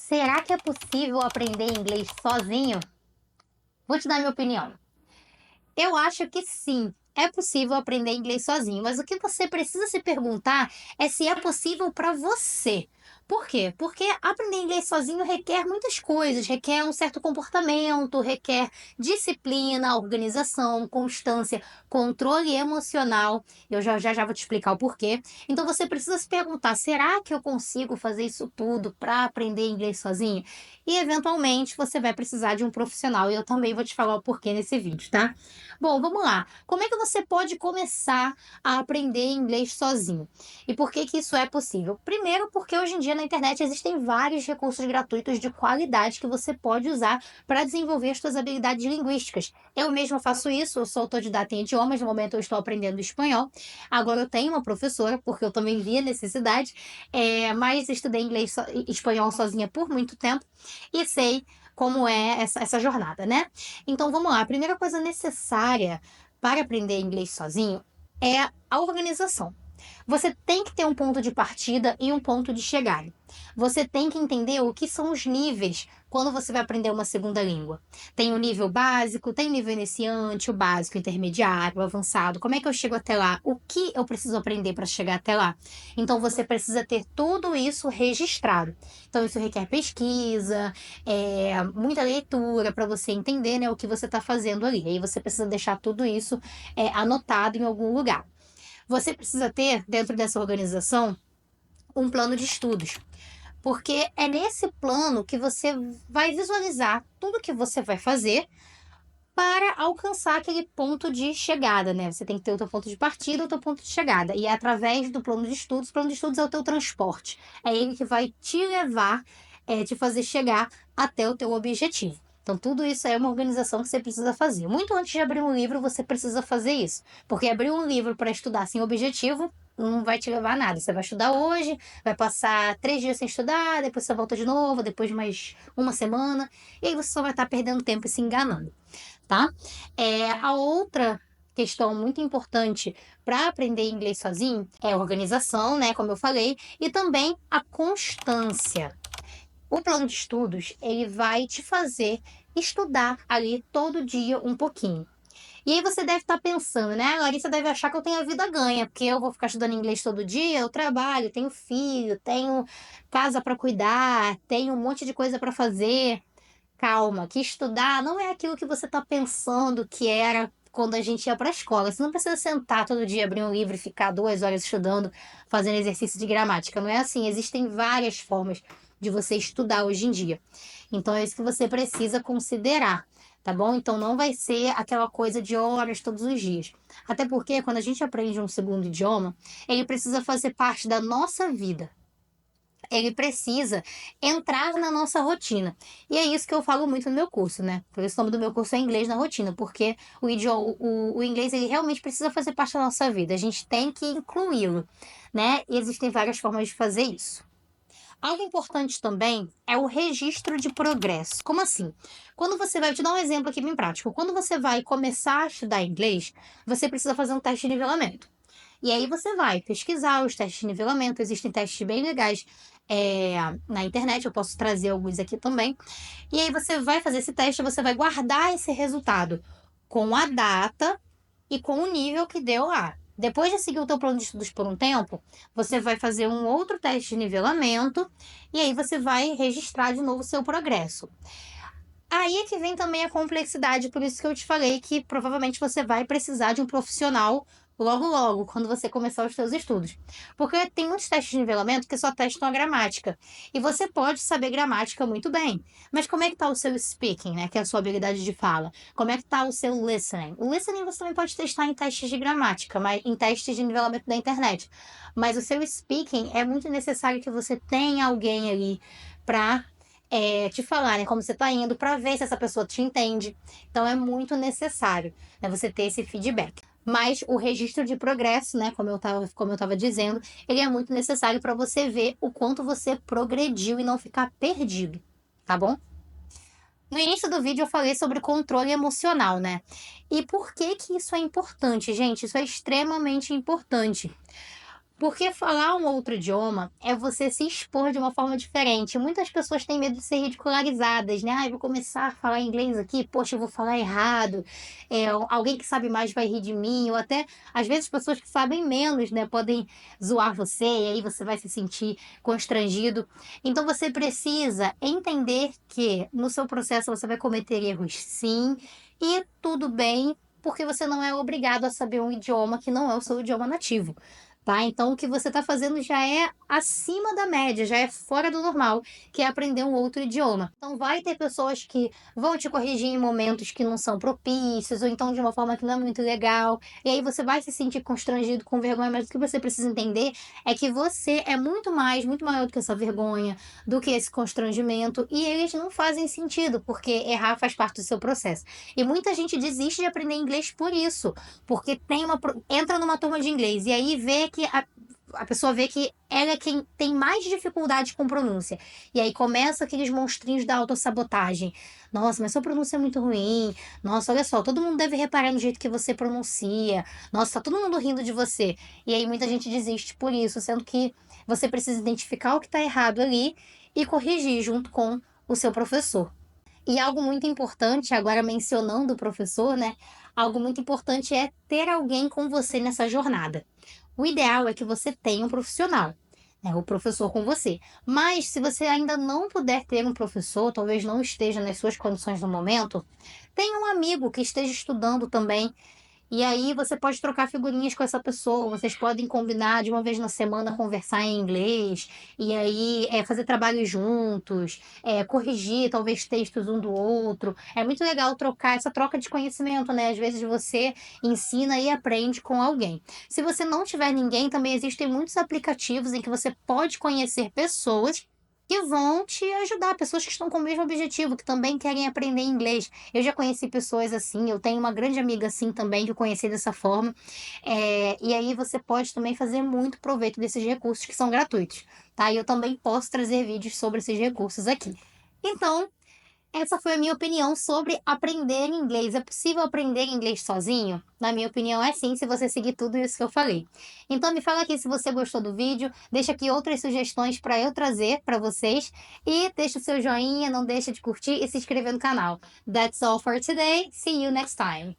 Será que é possível aprender inglês sozinho? Vou te dar minha opinião. Eu acho que sim, é possível aprender inglês sozinho, mas o que você precisa se perguntar é se é possível para você. Por quê? Porque aprender inglês sozinho requer muitas coisas, requer um certo comportamento, requer disciplina, organização, constância, controle emocional. Eu já vou te explicar o porquê. Então você precisa se perguntar: será que eu consigo fazer isso tudo para aprender inglês sozinho? E eventualmente você vai precisar de um profissional, e eu também vou te falar o porquê nesse vídeo, tá? Bom, vamos lá. Como é que você pode começar a aprender inglês sozinho? E por que que isso é possível? Primeiro, porque hoje em dia na internet existem vários recursos gratuitos de qualidade que você pode usar para desenvolver as suas habilidades linguísticas. Eu mesma faço isso, eu sou autodidata em idiomas, no momento eu estou aprendendo espanhol. Agora eu tenho uma professora, porque eu também vi a necessidade, mas estudei espanhol sozinha por muito tempo e sei como é essa jornada, né? Então vamos lá, a primeira coisa necessária para aprender inglês sozinho é a organização. Você tem que ter um ponto de partida e um ponto de chegada. Você tem que entender o que são os níveis quando você vai aprender uma segunda língua. Tem o nível básico, tem o nível iniciante, o básico, o intermediário, o avançado. Como é que eu chego até lá? O que eu preciso aprender para chegar até lá? Então você precisa ter tudo isso registrado. Então isso requer pesquisa, muita leitura para você entender, né, o que você está fazendo ali. Aí você precisa deixar tudo isso anotado em algum lugar. Você precisa ter, dentro dessa organização, um plano de estudos, porque é nesse plano que você vai visualizar tudo que você vai fazer para alcançar aquele ponto de chegada, né? Você tem que ter o teu ponto de partida e o teu ponto de chegada. E é através do plano de estudos, o plano de estudos é o teu transporte. É ele que vai te levar, te fazer chegar até o teu objetivo. Então, tudo isso é uma organização que você precisa fazer. Muito antes de abrir um livro, você precisa fazer isso. Porque abrir um livro para estudar sem objetivo não vai te levar a nada. Você vai estudar hoje, vai passar 3 dias sem estudar, depois você volta de novo, depois mais uma semana, e aí você só vai estar perdendo tempo e se enganando, tá? A outra questão muito importante para aprender inglês sozinho é a organização, né, como eu falei, e também a constância. O plano de estudos, ele vai te fazer estudar ali todo dia um pouquinho. E aí você deve estar pensando, né? A Larissa deve achar que eu tenho a vida ganha, porque eu vou ficar estudando inglês todo dia, eu trabalho, tenho filho, tenho casa para cuidar, tenho um monte de coisa para fazer. Calma, que estudar não é aquilo que você está pensando que era quando a gente ia para a escola. Você não precisa sentar todo dia, abrir um livro e ficar 2 horas estudando, fazendo exercício de gramática. Não é assim. Existem várias formas de você estudar hoje em dia. Então é isso que você precisa considerar, tá bom? Então não vai ser aquela coisa de horas todos os dias. Até porque quando a gente aprende um segundo idioma, ele precisa fazer parte da nossa vida, ele precisa entrar na nossa rotina. E é isso que eu falo muito no meu curso, né? Por isso o nome do meu curso é Inglês na Rotina, porque o inglês ele realmente precisa fazer parte da nossa vida. A gente tem que incluí-lo, né? E existem várias formas de fazer isso. Algo importante também é o registro de progresso. Como assim? Quando você vai, te dar um exemplo aqui bem prático. Quando você vai começar a estudar inglês, você precisa fazer um teste de nivelamento. E aí você vai pesquisar os testes de nivelamento, existem testes bem legais na internet, eu posso trazer alguns aqui também. E aí você vai fazer esse teste, você vai guardar esse resultado com a data e com o nível que deu lá. Depois de seguir o teu plano de estudos por um tempo, você vai fazer um outro teste de nivelamento e aí você vai registrar de novo o seu progresso. Aí é que vem também a complexidade, por isso que eu te falei que provavelmente você vai precisar de um profissional logo logo, quando você começar os seus estudos. Porque tem muitos testes de nivelamento que só testam a gramática. E você pode saber gramática muito bem. Mas como é que tá o seu speaking, né? Que é a sua habilidade de fala? Como é que tá o seu listening? O listening você também pode testar em testes de gramática, mas em testes de nivelamento da internet. Mas o seu speaking é muito necessário que você tenha alguém ali para te falar, né, como você está indo, para ver se essa pessoa te entende. Então é muito necessário, né, você ter esse feedback. Mas o registro de progresso, né, como eu tava dizendo, ele é muito necessário para você ver o quanto você progrediu e não ficar perdido, tá bom? No início do vídeo eu falei sobre controle emocional, né? E por que que isso é importante, gente? Isso é extremamente importante. Porque falar um outro idioma é você se expor de uma forma diferente. Muitas pessoas têm medo de ser ridicularizadas, né? "Ai, vou começar a falar inglês aqui, poxa, eu vou falar errado, alguém que sabe mais vai rir de mim", ou até, às vezes, pessoas que sabem menos, né, podem zoar você, e aí você vai se sentir constrangido. Então você precisa entender que no seu processo você vai cometer erros sim, e tudo bem, porque você não é obrigado a saber um idioma que não é o seu idioma nativo. Tá? Então, o que você está fazendo já é acima da média, já é fora do normal, que é aprender um outro idioma. Então, vai ter pessoas que vão te corrigir em momentos que não são propícios, ou então de uma forma que não é muito legal, e aí você vai se sentir constrangido, com vergonha, mas o que você precisa entender é que você é muito mais, muito maior do que essa vergonha, do que esse constrangimento, e eles não fazem sentido, porque errar faz parte do seu processo. E muita gente desiste de aprender inglês por isso, porque entra numa turma de inglês e aí vê que a pessoa vê que ela é quem tem mais dificuldade com pronúncia. E aí começa aqueles monstrinhos da autossabotagem. Nossa, mas sua pronúncia é muito ruim. Nossa, olha só, todo mundo deve reparar no jeito que você pronuncia. Nossa, tá todo mundo rindo de você. E aí muita gente desiste por isso, sendo que você precisa identificar o que está errado ali e corrigir junto com o seu professor. E algo muito importante, agora mencionando o professor, né? Algo muito importante é ter alguém com você nessa jornada. O ideal é que você tenha um profissional, né? O professor com você. Mas se você ainda não puder ter um professor, talvez não esteja nas suas condições no momento, tenha um amigo que esteja estudando também e aí você pode trocar figurinhas com essa pessoa, vocês podem combinar de uma vez na semana conversar em inglês, e aí fazer trabalhos juntos, corrigir talvez textos um do outro. É muito legal trocar essa troca de conhecimento, né? Às vezes você ensina e aprende com alguém. Se você não tiver ninguém, também existem muitos aplicativos em que você pode conhecer pessoas que vão te ajudar, pessoas que estão com o mesmo objetivo, que também querem aprender inglês. Eu já conheci pessoas assim, eu tenho uma grande amiga assim também, que eu conheci dessa forma. E aí você pode também fazer muito proveito desses recursos que são gratuitos, tá? E eu também posso trazer vídeos sobre esses recursos aqui. Então, essa foi a minha opinião sobre aprender inglês. É possível aprender inglês sozinho? Na minha opinião, é sim, se você seguir tudo isso que eu falei. Então, me fala aqui se você gostou do vídeo, deixa aqui outras sugestões para eu trazer para vocês e deixa o seu joinha, não deixa de curtir e se inscrever no canal. That's all for today. See you next time.